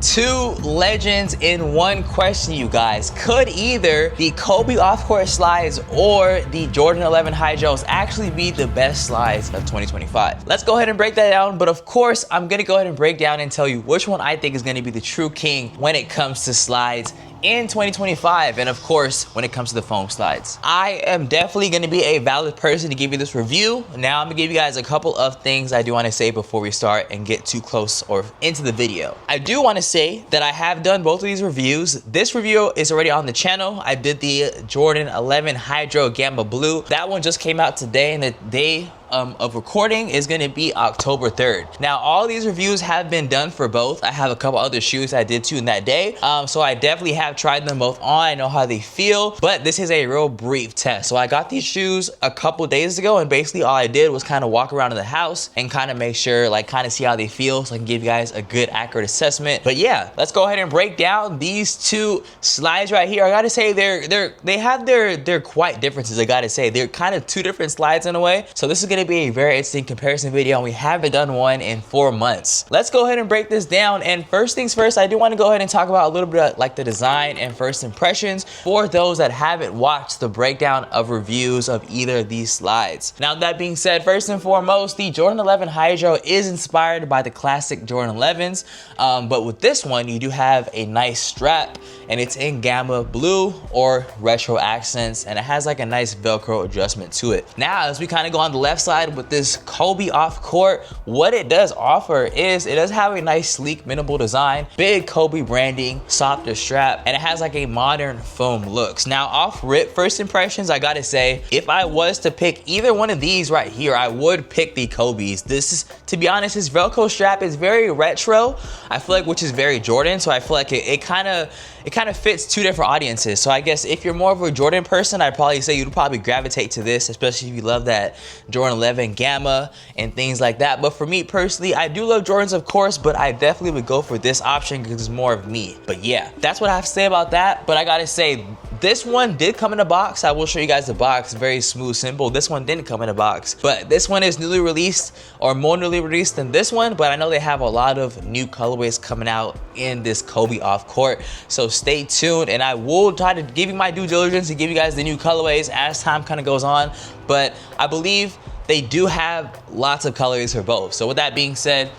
Two legends in one question, you guys. Could either the Kobe Offcourt slides or the Jordan 11 Hydros actually be the best slides of 2025? Let's go ahead and break that down. But of course, I'm gonna go ahead and break down and tell you which one I think is gonna be the true king when it comes to slides in 2025, and of course when it comes to the foam slides. I am definitely going to be a valid person to give you this review. Now I'm gonna give you guys a couple of things I do want to say before we start and get too close or into the video. I do want to say that I have done both of these reviews. This review is already on the channel. I did the Jordan 11 Hydro Gamma Blue. That one just came out today, and the day of recording is going to be October 3rd. Now all these reviews have been done for both. I have a couple other shoes I did too in that day, so I definitely have tried them both on. I know how they feel, but this is a real brief test. So I got these shoes a couple days ago, and basically all I did was kind of walk around in the house and kind of make sure, like, kind of see how they feel, so I can give you guys a good accurate assessment. But yeah, let's go ahead and break down these two slides right here. I gotta say they have their quite differences. I gotta say they're kind of two different slides in a way, so this is gonna be a very interesting comparison video, and we haven't done one in 4 months. Let's go ahead and break this down. And first things first, I do want to go ahead and talk about a little bit of, like, the design and first impressions for those that haven't watched the breakdown of reviews of either of these slides. Now that being said, first and foremost, the Jordan 11 Hydro is inspired by the classic Jordan 11s, but with this one you do have a nice strap, and it's in Gamma Blue or retro accents, and it has like a nice Velcro adjustment to it. Now as we kind of go on the left side with this Kobe Offcourt, what it does offer is it does have a nice sleek minimal design, big Kobe branding, softer strap, and it has like a modern foam looks. Now off rip first impressions, I gotta say, if I was to pick either one of these right here, I would pick the Kobe's. This is, to be honest, this Velcro strap is very retro, I feel like, which is very Jordan, so I feel like it kind of fits two different audiences. So I guess if you're more of a Jordan person, I'd probably say you'd probably gravitate to this, especially if you love that Jordan 11 Gamma and things like that. But for me personally, I do love Jordans, of course, but I definitely would go for this option because it's more of me. But yeah, that's what I have to say about that. But I gotta say, this one did come in a box. I will show you guys the box. Very smooth, simple. This one didn't come in a box, but this one is newly released, or more newly released than this one. But I know they have a lot of new colorways coming out in this Kobe Offcourt, so stay tuned, and I will try to give you my due diligence to give you guys the new colorways as time kind of goes on. But I believe they do have lots of colorways for both. So with that being said,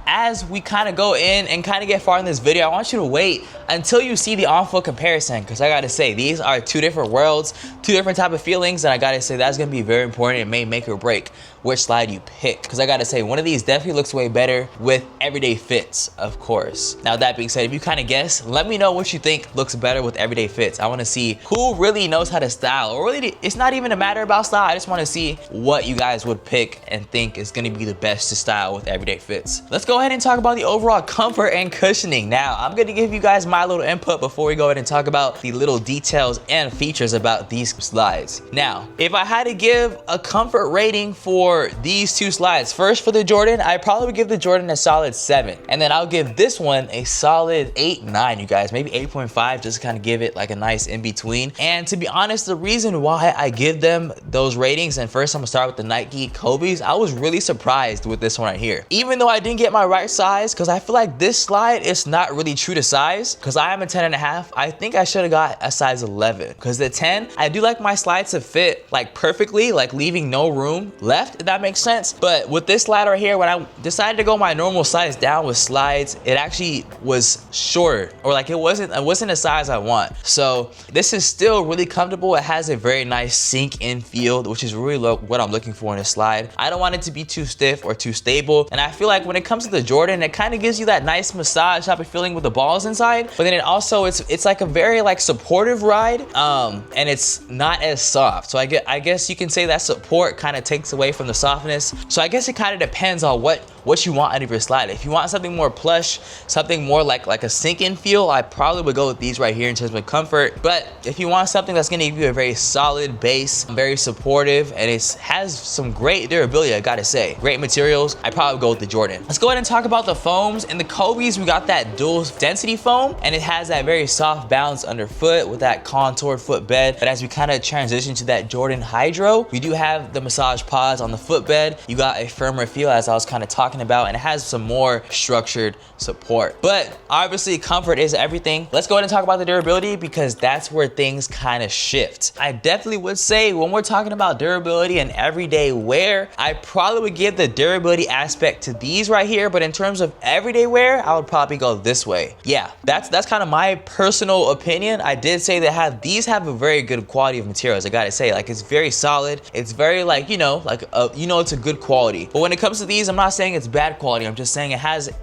as we kind of go in and kind of get far in this video, I want you to wait until you see the on-foot comparison, because I gotta say, these are two different worlds, two different type of feelings, and I gotta say that's gonna be very important. It may make or break which slide you pick, because I gotta say one of these definitely looks way better with everyday fits, of course. Now that being said, if you kind of guess, let me know what you think looks better with everyday fits. I want to see who really knows how to style, or really it's not even a matter about style. I just want to see what you guys would pick and think is going to be the best to style with everyday fits. Let's go ahead and talk about the overall comfort and cushioning. Now I'm going to give you guys my little input before we go ahead and talk about the little details and features about these slides. Now if I had to give a comfort rating for these two slides, first for the Jordan, I probably would give the Jordan a solid 7, and then I'll give this one a solid 8, 9, you guys, maybe 8.5, just to kind of give it like a nice in between. And to be honest, the reason why I give them those ratings, and first I'm gonna start with the Nike Kobe's, I was really surprised with this one right here. Even though I didn't get my right size, because I feel like this slide is not really true to size, because I am a 10.5, I think I should have got a size 11, because the 10, I do like my slides to fit like perfectly, like leaving no room left, if that makes sense. But with this slide right here, when I decided to go my normal size down with slides, it actually was shorter, or like it wasn't a size I want. So this is still really comfortable. It has a very nice sink in feel, which is really what I'm looking for in a slide. I don't want it to be too stiff or too stable, and I feel like when it comes to the Jordan, it kind of gives you that nice massage type of feeling with the balls inside, but then it also it's like a very like supportive ride, and it's not as soft. So I guess you can say that support kind of takes away from the softness. So I guess it kind of depends on what you want out of your slide. If you want something more plush, something more like a sink-in feel, I probably would go with these right here in terms of comfort. But if you want something that's gonna give you a very solid base, very supportive, and it has some great durability, I gotta say, great materials, I probably go with the Jordan. Let's go ahead and talk about the foams. In the Kobe's, we got that dual density foam, and it has that very soft bounce underfoot with that contoured footbed. But as we kind of transition to that Jordan Hydro, we do have the massage pods on the footbed. You got a firmer feel, as I was kind of talking talking about, and it has some more structured support. But obviously comfort is everything. Let's go ahead and talk about the durability, because that's where things kind of shift. I definitely would say when we're talking about durability and everyday wear, I probably would give the durability aspect to these right here, but in terms of everyday wear, I would probably go this way. Yeah, that's kind of my personal opinion. I did say that these have a very good quality of materials. I gotta say, like, it's very solid. It's very, like, it's a good quality. But when it comes to these, I'm not saying it's bad quality. I'm just saying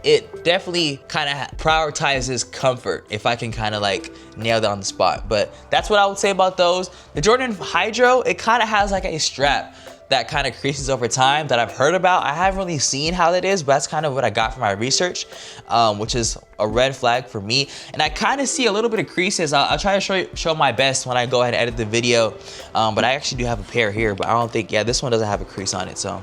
it definitely kind of prioritizes comfort, if I can kind of like nail that on the spot. But that's what I would say about those. The Jordan Hydro, it kind of has like a strap that kind of creases over time that I've heard about. I haven't really seen how that is, but that's kind of what I got from my research, which is a red flag for me. And I kind of see a little bit of creases. I'll try to show my best when I go ahead and edit the video. But I actually do have a pair here, but I don't think, yeah, this one doesn't have a crease on it. So,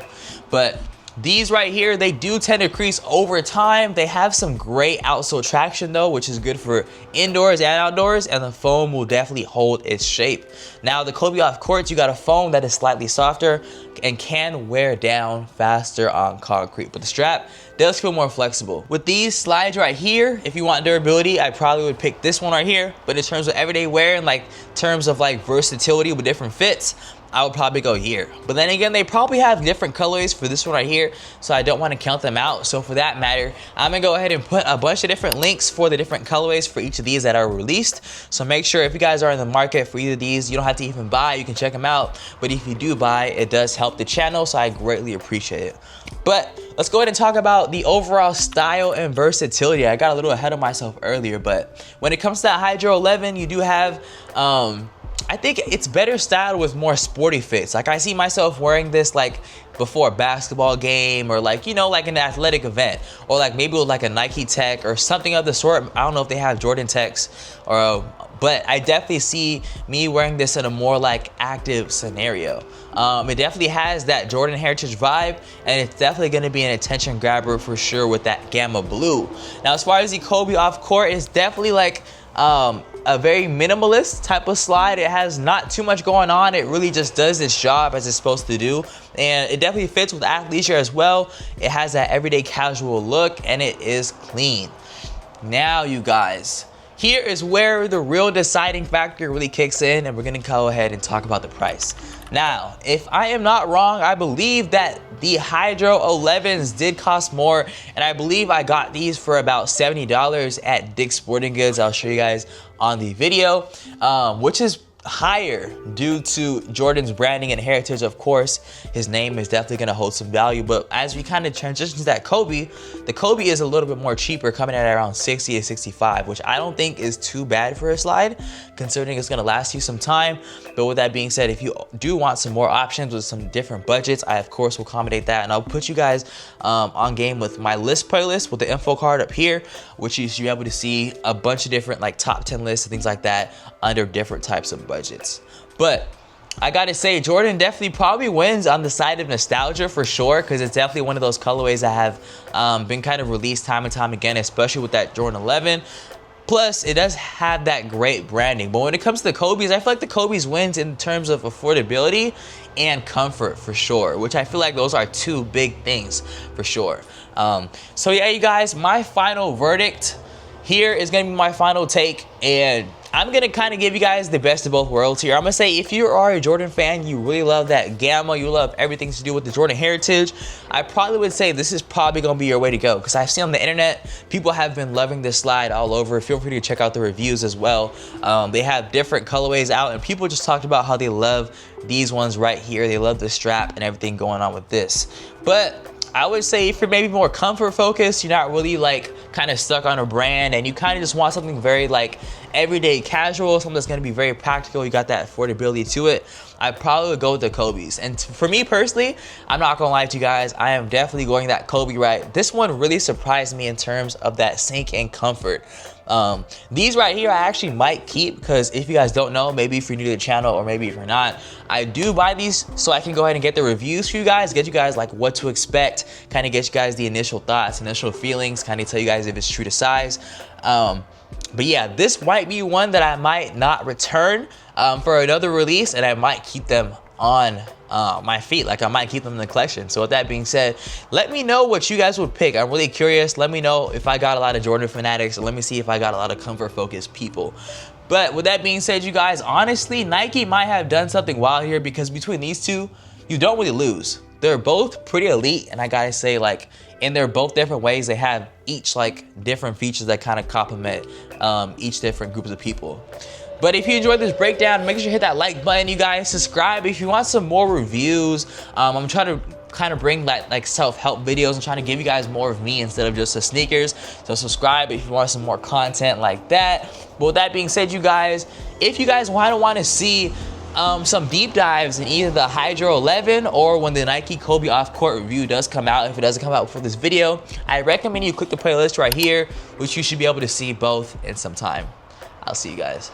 but these right here, they do tend to crease over time. They have some great outsole traction though, which is good for indoors and outdoors, and the foam will definitely hold its shape. Now the Kobe Offcourt, you got a foam that is slightly softer and can wear down faster on concrete, but the strap does feel more flexible. With these slides right here, if you want durability, I probably would pick this one right here. But in terms of everyday wear and like terms of like versatility with different fits, I would probably go here. But then again, they probably have different colorways for this one right here, so I don't want to count them out. So for that matter, I'm gonna go ahead and put a bunch of different links for the different colorways for each of these that are released. So make sure if you guys are in the market for either of these, you don't have to even buy, you can check them out. But if you do buy, it does help the channel, so I greatly appreciate it. But let's go ahead and talk about the overall style and versatility. I got a little ahead of myself earlier, but when it comes to that Hydro 11, you do have I think it's better styled with more sporty fits. Like, I see myself wearing this like before a basketball game, or like, like an athletic event, or like maybe with like a Nike Tech or something of the sort. I don't know if they have Jordan Techs, but I definitely see me wearing this in a more like active scenario. It definitely has that Jordan heritage vibe, and it's definitely going to be an attention grabber for sure with that Gamma Blue. Now, as far as the Kobe Offcourt, it's definitely like a very minimalist type of slide. It has not too much going on. It really just does its job as it's supposed to do, and it definitely fits with athleisure as well. It has that everyday casual look, and it is clean. Now, you guys, here is where the real deciding factor really kicks in, and we're gonna go ahead and talk about the price. Now, if I am not wrong, I believe that the Hydro 11s did cost more, and I believe I got these for about $70 at Dick's Sporting Goods. I'll show you guys on the video, which is higher due to Jordan's branding and heritage. Of course, his name is definitely going to hold some value, but as we kind of transition to that Kobe, the Kobe is a little bit more cheaper, coming at around 60 to 65, which I don't think is too bad for a slide, considering it's going to last you some time. But with that being said, if you do want some more options with some different budgets, I of course will accommodate that, and I'll put you guys on game with my list playlist with the info card up here, which you should be able to see a bunch of different like top 10 lists and things like that under different types of budgets. But I gotta say, Jordan definitely probably wins on the side of nostalgia for sure, because it's definitely one of those colorways that have been kind of released time and time again, especially with that Jordan 11. Plus, it does have that great branding. But when it comes to the Kobe's, I feel like the Kobe's wins in terms of affordability and comfort for sure, which I feel like those are two big things for sure. So yeah, you guys, my final verdict here is gonna be my final take, and I'm gonna kind of give you guys the best of both worlds here. I'm gonna say, if you are a Jordan fan, you really love that Gamma, you love everything to do with the Jordan heritage, I probably would say this is probably gonna be your way to go, because I've seen on the internet, people have been loving this slide all over. Feel free to check out the reviews as well. They have different colorways out, and people just talked about how they love these ones right here. They love the strap and everything going on with this. But I would say if you're maybe more comfort focused, you're not really like kind of stuck on a brand, and you kind of just want something very like everyday casual, something that's going to be very practical, you got that affordability to it, I probably would go with the Kobe's. And for me personally, I'm not gonna lie to you guys, I am definitely going that Kobe right. This one really surprised me in terms of that sink and comfort. These right here I actually might keep, because if you guys don't know, maybe if you're new to the channel, or maybe if you're not, I do buy these so I can go ahead and get the reviews for you guys, get you guys like what to expect, kind of get you guys the initial thoughts, initial feelings, kind of tell you guys if it's true to size. But yeah, this might be one that I might not return for another release, and I might keep them on my feet. Like, I might keep them in the collection. So with that being said, let me know what you guys would pick. I'm really curious. Let me know if I got a lot of Jordan fanatics, and let me see if I got a lot of comfort focused people. But with that being said, you guys, honestly, Nike might have done something wild here, because between these two, you don't really lose. They're both pretty elite, and I gotta say, like, in their both different ways, they have each like different features that kind of complement each different groups of people. But if you enjoyed this breakdown, make sure you hit that like button, you guys. Subscribe if you want some more reviews. I'm trying to kind of bring that like self-help videos. I'm trying to give you guys more of me instead of just the sneakers. So subscribe if you want some more content like that. But with that being said, you guys, if you guys want to see some deep dives in either the Hydro 11 or when the Nike Kobe Offcourt review does come out, if it doesn't come out before this video, I recommend you click the playlist right here, which you should be able to see both in some time. I'll see you guys.